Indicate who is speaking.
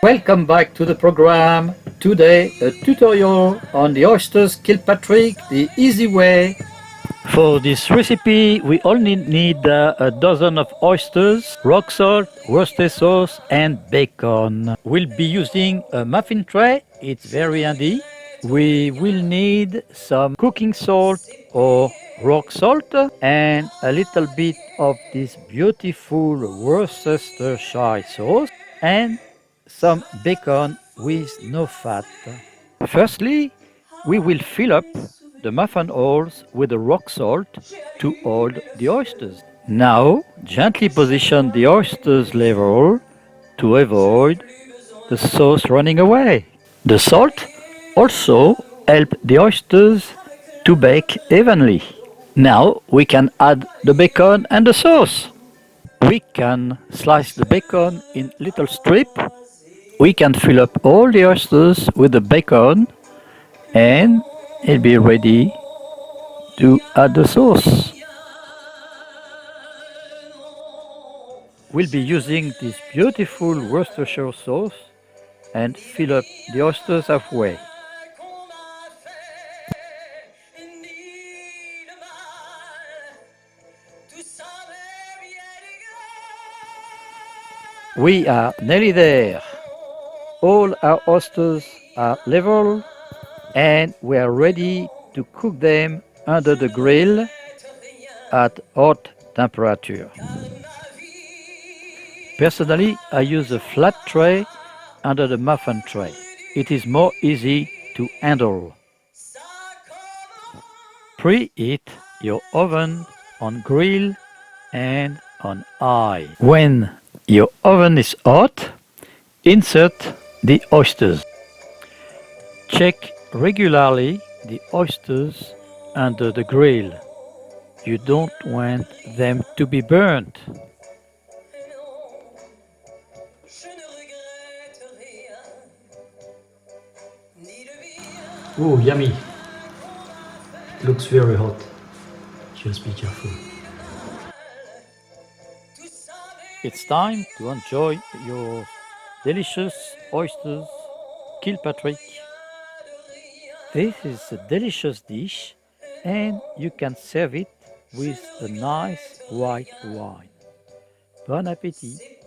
Speaker 1: Welcome back to the program. Today a tutorial on the oysters Kilpatrick, the easy way. For this recipe we only need a dozen of oysters, rock salt, Worcester sauce and bacon. We'll be using a muffin tray, it's very handy. We will need some cooking salt or rock salt and a little bit of this beautiful Worcestershire sauce and some bacon with no fat. Firstly, we will fill up the muffin holes with the rock salt to hold the oysters. Now, gently position the oysters level to avoid the sauce running away. The salt also helps the oysters to bake evenly. Now we can add the bacon and the sauce. We can slice the bacon in little strips. We can fill up all the oysters with the bacon and it'll be ready to add the sauce. We'll be using this beautiful Worcestershire sauce and fill up the oysters halfway. We are nearly there. All our oysters are level and we are ready to cook them under the grill at hot temperature. Personally, I use a flat tray under the muffin tray. It is more easy to handle. Preheat your oven on grill and on high. When your oven is hot, insert the oysters. Check regularly the oysters under the grill. You don't want them to be burnt.
Speaker 2: Oh, yummy. Looks very hot. Just be careful.
Speaker 1: It's time to enjoy your delicious oysters Kilpatrick. This is a delicious dish and you can serve it with a nice white wine. Bon appétit!